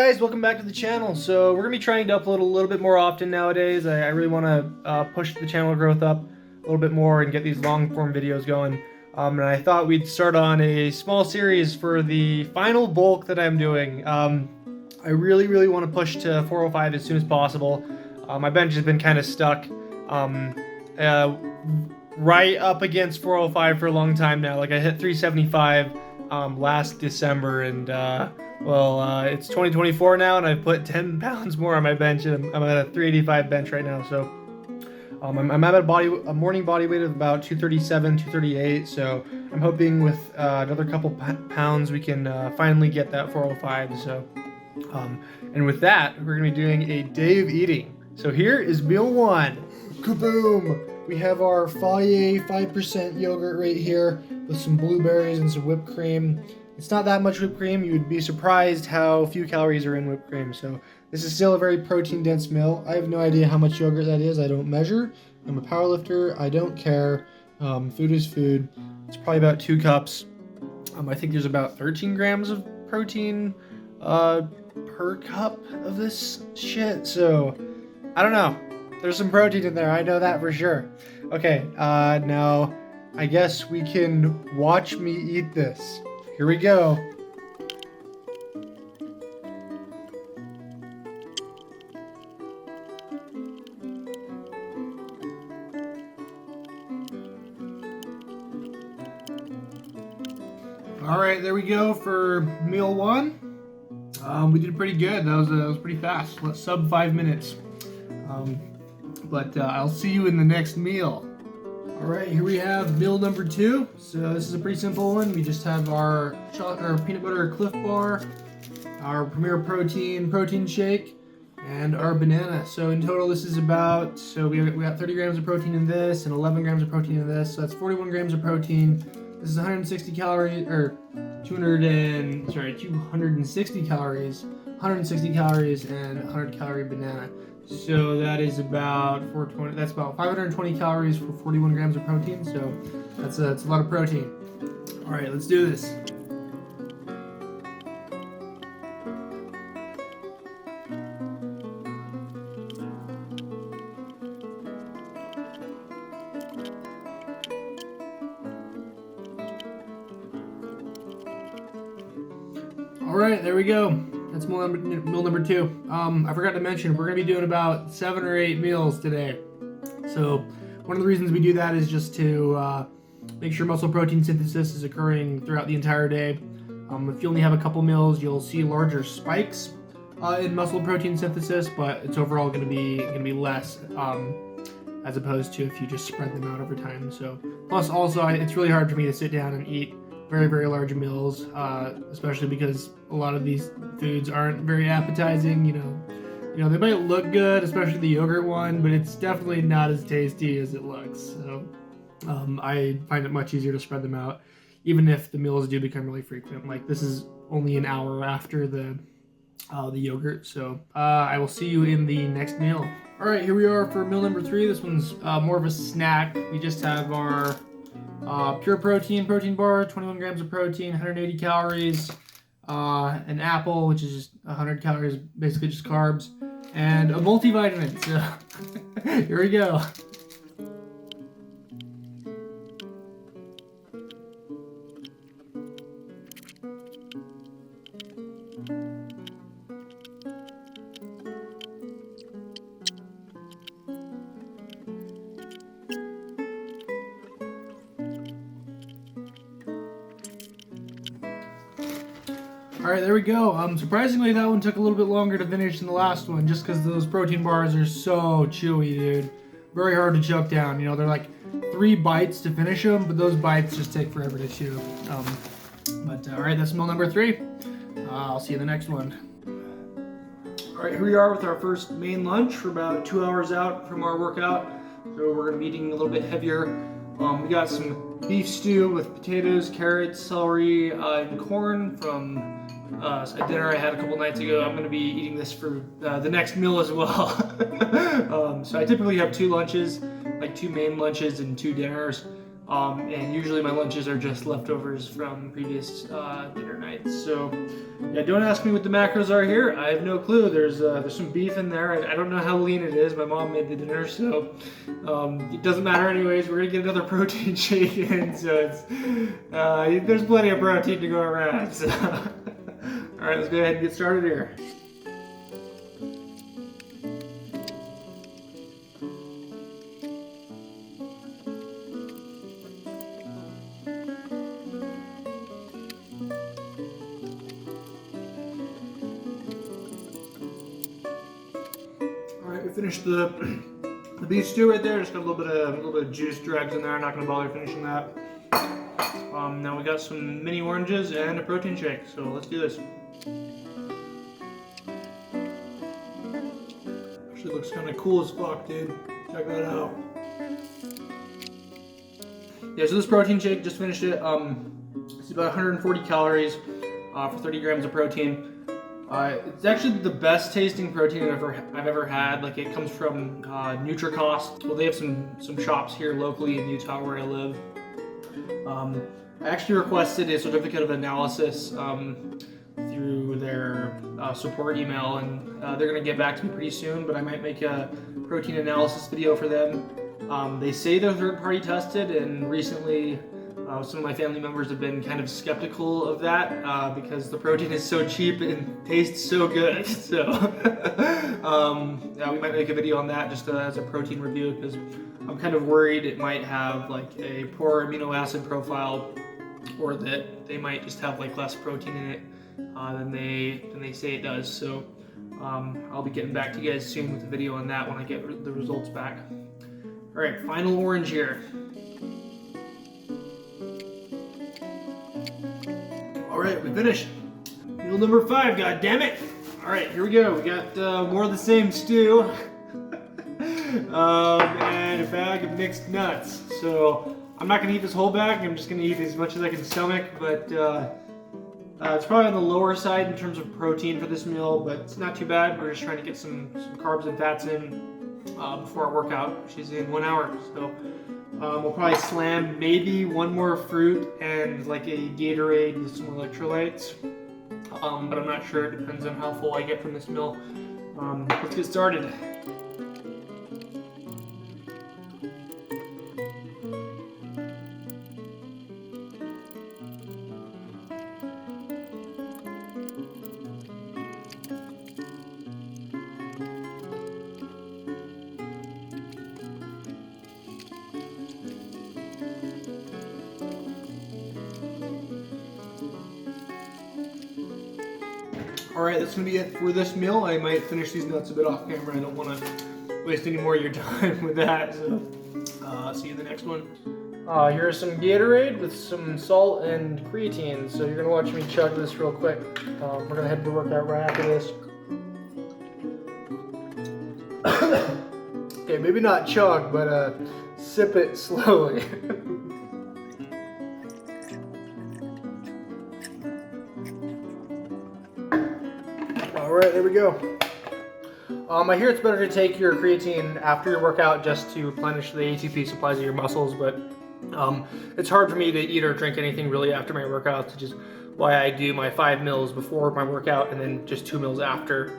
guys, welcome back to the channel. So we're gonna be trying to upload a little bit more often nowadays. I really want to push the channel growth up a little bit more and get these long form videos going. And I thought we'd start on a small series for the final bulk that I'm doing. I really want to push to 405 as soon as possible. My bench has been kind of stuck right up against 405 for a long time now. Like I hit 375 last December, and it's 2024 now, and I've put 10 pounds more on my bench, and I'm at a 385 bench right now. So I'm at a morning body weight of about 237, 238. So I'm hoping with another couple pounds we can finally get that 405. So and with that, we're gonna be doing a day of eating. So here is meal one. Kaboom! We have our Fage 5% yogurt right here with some blueberries and some whipped cream. It's not that much whipped cream. You would be surprised how few calories are in whipped cream. So this is still a very protein-dense meal. I have no idea how much yogurt that is. I don't measure. I'm a powerlifter. I don't care. Food is food. It's probably about 2 cups. I think there's about 13 grams of protein per cup of this shit. So I don't know. There's some protein in there. I know that for sure. Okay, now I guess we can watch me eat this. Here we go. All right, there we go for meal one. We did pretty good. That was pretty fast. Sub 5 minutes. But I'll see you in the next meal. All right, here we have meal number 2. So this is a pretty simple one. We just have our peanut butter Cliff Bar, our Premier protein shake, and our banana. So in total, this is about, we got 30 grams of protein in this and 11 grams of protein in this. So that's 41 grams of protein. This is 160 calories, or 260 calories, 160 calories, and 100 calorie banana. So that is about 420. That's about 520 calories for 41 grams of protein. So that's a lot of protein. All right, let's do this. All right, there we go. That's meal number 2. I forgot to mention, we're gonna be doing about 7 or 8 meals today. So one of the reasons we do that is just to make sure muscle protein synthesis is occurring throughout the entire day. If you only have a couple meals, you'll see larger spikes in muscle protein synthesis, but it's overall gonna be less as opposed to if you just spread them out over time. So plus also, it's really hard for me to sit down and eat very large meals, especially because a lot of these foods aren't very appetizing. You know, they might look good, especially the yogurt one, but it's definitely not as tasty as it looks. So I find it much easier to spread them out, even if the meals do become really frequent. Like this is only an hour after the yogurt. So I will see you in the next meal. All right, here we are for meal number 3. This one's more of a snack. We just have our pure protein bar, 21 grams of protein, 180 calories, an apple, which is just 100 calories, basically just carbs, and a multivitamin. So here we go. All right, there we go. Surprisingly, that one took a little bit longer to finish than the last one, just because those protein bars are so chewy, dude. Very hard to choke down. You know, they're like 3 bites to finish them, but those bites just take forever to chew. All right, that's meal number 3. I'll see you in the next one. All right, here we are with our first main lunch. We're about 2 hours out from our workout, so we're gonna be eating a little bit heavier. We got some beef stew with potatoes, carrots, celery, and corn from a dinner I had a couple nights ago. I'm going to be eating this for the next meal as well. So I typically have 2 lunches, like 2 main lunches and 2 dinners. And usually my lunches are just leftovers from previous dinner nights. So yeah, don't ask me what the macros are here. I have no clue. There's some beef in there. I don't know how lean it is. My mom made the dinner, so it doesn't matter anyways. We're gonna get another protein shake in, so it's there's plenty of protein to go around. So. All right, let's go ahead and get started here. We finished the beef stew right there. Just got a little bit of juice dregs in there. I'm not gonna bother finishing that. Now we got some mini oranges and a protein shake. So let's do this. Actually looks kind of cool as fuck, dude. Check that out. Yeah, so this protein shake, just finished it. It's about 140 calories for 30 grams of protein. It's actually the best tasting protein I've ever had. Like, it comes from Nutricost. Well, they have some shops here locally in Utah where I live. I actually requested a certificate of analysis through their support email, and they're gonna get back to me pretty soon. But I might make a protein analysis video for them. They say they're third-party tested, and recently some of my family members have been kind of skeptical of that because the protein is so cheap and tastes so good. So yeah, we might make a video on that just as a protein review, because I'm kind of worried it might have like a poor amino acid profile, or that they might just have like less protein in it than they say it does. So I'll be getting back to you guys soon with a video on that when I get the results back. All right, final orange here. All right, we finished. Meal number 5, god damn it. All right, here we go. We got more of the same stew and a bag of mixed nuts. So I'm not gonna eat this whole bag. I'm just gonna eat as much as I can stomach, but it's probably on the lower side in terms of protein for this meal, but it's not too bad. We're just trying to get some carbs and fats in before our workout, which is in 1 hour. So we'll probably slam maybe one more fruit and like a Gatorade with some electrolytes, but I'm not sure. It depends on how full I get from this meal. Let's get started. Alright, that's going to be it for this meal. I might finish these nuts a bit off camera. I don't want to waste any more of your time with that. So, see you in the next one. Here's some Gatorade with some salt and creatine. So you're going to watch me chug this real quick. We're going to head to the workout right after this. Okay, maybe not chug, but sip it slowly. Alright, there we go. I hear it's better to take your creatine after your workout just to replenish the ATP supplies of your muscles, but it's hard for me to eat or drink anything really after my workouts, which is why I do my 5 meals before my workout and then just 2 meals after.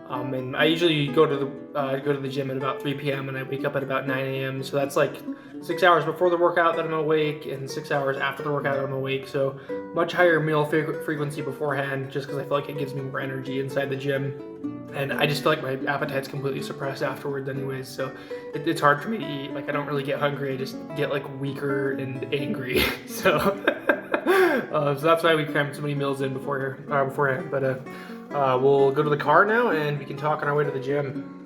And I usually go to the gym at about 3 p.m. and I wake up at about 9 a.m. So that's like 6 hours before the workout that I'm awake and 6 hours after the workout I'm awake. So much higher meal frequency beforehand, just because I feel like it gives me more energy inside the gym. And I just feel like my appetite's completely suppressed afterwards anyways. So it's hard for me to eat. Like, I don't really get hungry. I just get like weaker and angry. So that's why we crammed so many meals in beforehand. But we'll go to the car now and we can talk on our way to the gym.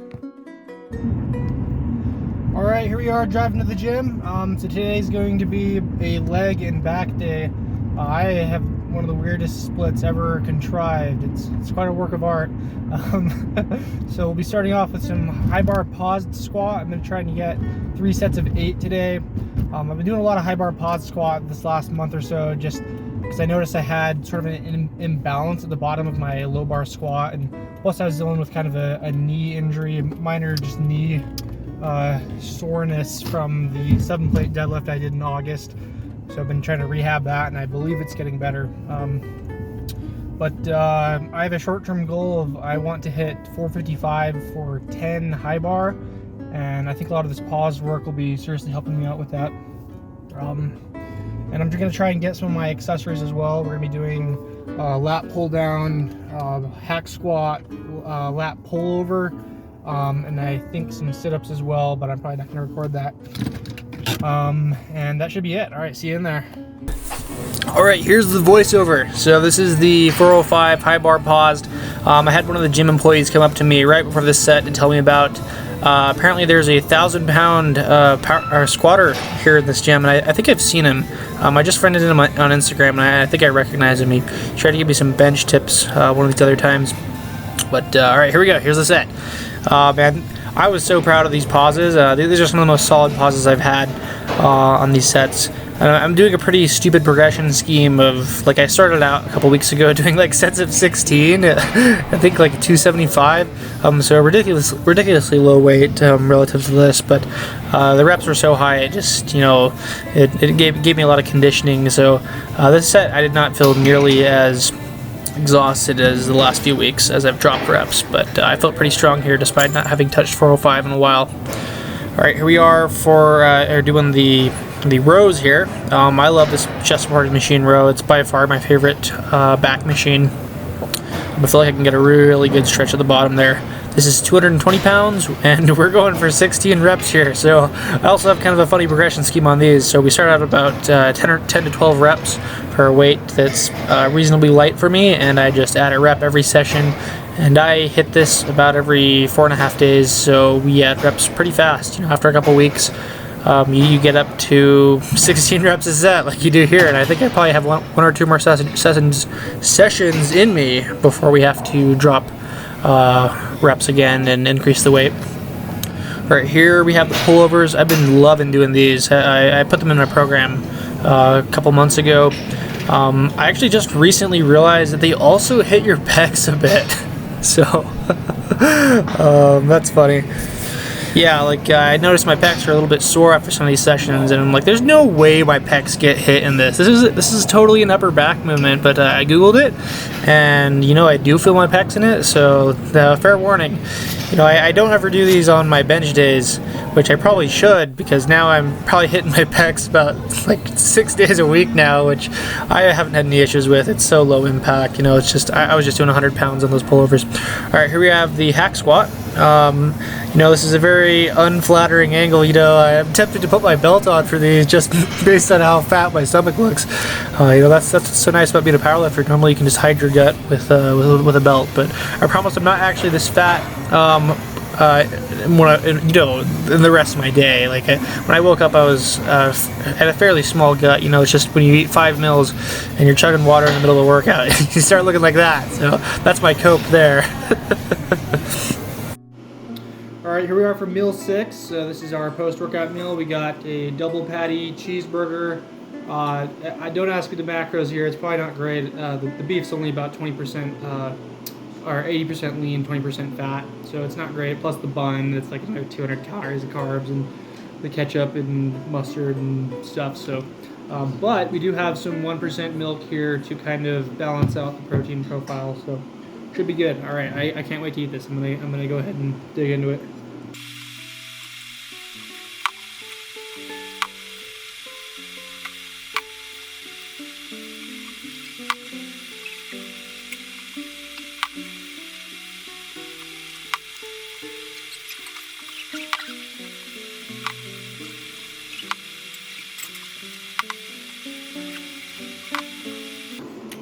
All right, here we are driving to the gym. So today's going to be a leg and back day. I have one of the weirdest splits ever contrived. It's quite a work of art. So we'll be starting off with some high bar paused squat. I'm going to try and get 3 sets of 8 today. I've been doing a lot of high bar paused squat this last month or so, just because I noticed I had sort of an imbalance at the bottom of my low bar squat, and plus I was dealing with kind of a knee injury, a minor just knee soreness from the 7-plate deadlift I did in August. So I've been trying to rehab that, and I believe it's getting better. But I have a short-term goal of I want to hit 455 for 10 high bar, and I think a lot of this pause work will be seriously helping me out with that. And I'm going to try and get some of my accessories as well. We're going to be doing lat pull down, hack squat, lat pull over, and I think some sit-ups as well, but I'm probably not going to record that. And that should be it. All right, see you in there. All right, here's the voiceover. So this is the 405 high bar paused. I had one of the gym employees come up to me right before this set to tell me about apparently there's a 1,000-pound squatter here in this gym, and I think I've seen him. I just friended him on Instagram, and I think I recognize him. He tried to give me some bench tips one of these other times. But all right, here we go. Here's the set. Man, I was so proud of these pauses. These are some of the most solid pauses I've had on these sets. I'm doing a pretty stupid progression scheme of, like, I started out a couple weeks ago doing like sets of 16, I think like 275, so ridiculously low weight relative to this, but the reps were so high, it just, you know, it gave me a lot of conditioning. So this set I did not feel nearly as exhausted as the last few weeks as I've dropped reps, but I felt pretty strong here despite not having touched 405 in a while. Alright, here we are for doing the rows here. I love this chest supported machine row. It's by far my favorite back machine. I feel like I can get a really good stretch at the bottom there. This is 220 pounds, and we're going for 16 reps here. So I also have kind of a funny progression scheme on these. So we start out about 10 to 12 reps for a weight that's reasonably light for me, and I just add a rep every session. And I hit this about every 4.5 days, so we add reps pretty fast. You know, after a couple weeks, you get up to 16 reps a set like you do here, and I think I probably have one or two more sessions in me before we have to drop reps again and increase the weight. Right here we have the pullovers. I've been loving doing these. I put them in my program a couple months ago. I actually just recently realized that they also hit your pecs a bit. So that's funny. Yeah, like I noticed my pecs are a little bit sore after some of these sessions, and I'm like, there's no way my pecs get hit in this. This is totally an upper back movement, but I googled it, and you know, I do feel my pecs in it. So fair warning. You know, I don't ever do these on my bench days, which I probably should, because now I'm probably hitting my pecs about like 6 days a week now, which I haven't had any issues with. It's so low impact. You know, it's just I was just doing 100 pounds on those pullovers. All right, here we have the hack squat. You know, this is a very unflattering angle. You know, I'm tempted to put my belt on for these just based on how fat my stomach looks. You know, that's what's so nice about being a powerlifter. Normally you can just hide your gut with a belt, but I promise I'm not actually this fat when you know, in the rest of my day. Like when I woke up, I was at a fairly small gut. You know, it's just when you eat 5 meals and you're chugging water in the middle of the workout, you start looking like that. So that's my cope there. Alright, here we are for meal 6. This is our post-workout meal. We got a double patty cheeseburger. I don't ask me the macros here. It's probably not great. The beef's only about 20% or 80% lean, 20% fat. So it's not great. Plus the bun, it's like, you know, 200 calories of carbs, and the ketchup and mustard and stuff. So, but we do have some 1% milk here to kind of balance out the protein profile. So should be good. All right, I can't wait to eat this. I'm gonna go ahead and dig into it.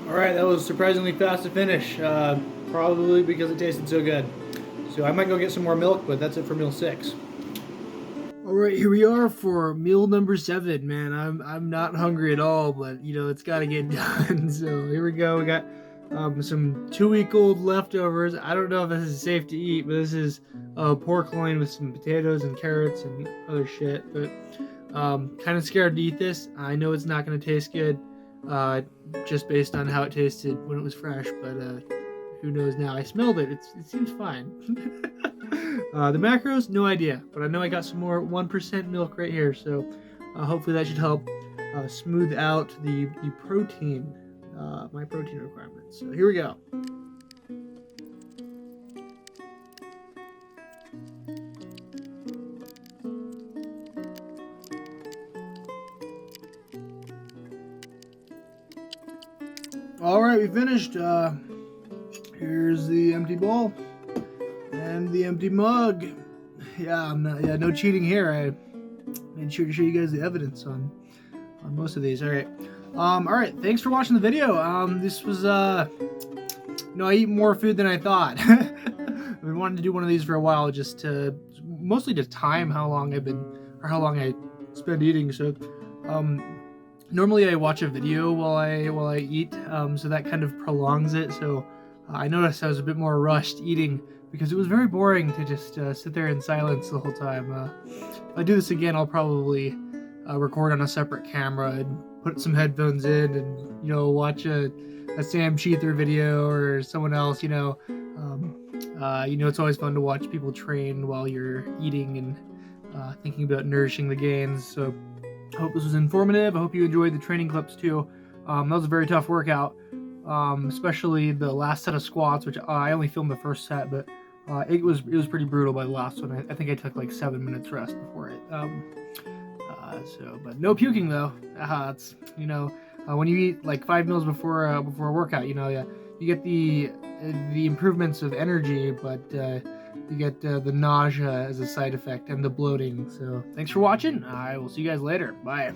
Alright, that was surprisingly fast to finish, probably because it tasted so good. So I might go get some more milk, but that's it for meal 6. Alright, here we are for meal number 7, man. I'm not hungry at all, but you know, it's gotta get done. So here we go. We got some 2-week-old leftovers. I don't know if this is safe to eat, but this is pork loin with some potatoes and carrots and other shit, but kind of scared to eat this. I know it's not gonna taste good. Just based on how it tasted when it was fresh, but who knows now? I smelled it. It seems fine. The macros, no idea. But I know I got some more 1% milk right here. So hopefully that should help smooth out the protein, my protein requirements. So here we go. All right, we finished. Here's the empty bowl and the empty mug. Yeah, no cheating here. I made sure to show you guys the evidence on most of these. All right. All right. Thanks for watching the video. This was I eat more food than I thought. I've been wanting to do one of these for a while, just to mostly to time how long I spend eating. So, normally I watch a video while I eat, so that kind of prolongs it. So I noticed I was a bit more rushed eating because it was very boring to just sit there in silence the whole time. If I do this again, I'll probably record on a separate camera and put some headphones in and watch a Sam Sheether video or someone else. It's always fun to watch people train while you're eating and thinking about nourishing the gains. So I hope this was informative. I hope you enjoyed the training clips too. That was a very tough workout, especially the last set of squats, which I only filmed the first set, but it was pretty brutal by the last one. I think I took like 7 minutes rest before it. But no puking though. It's when you eat like 5 meals before a workout, you get the improvements of energy, but you get the nausea as a side effect and the bloating. So thanks for watching. I will see you guys later. Bye.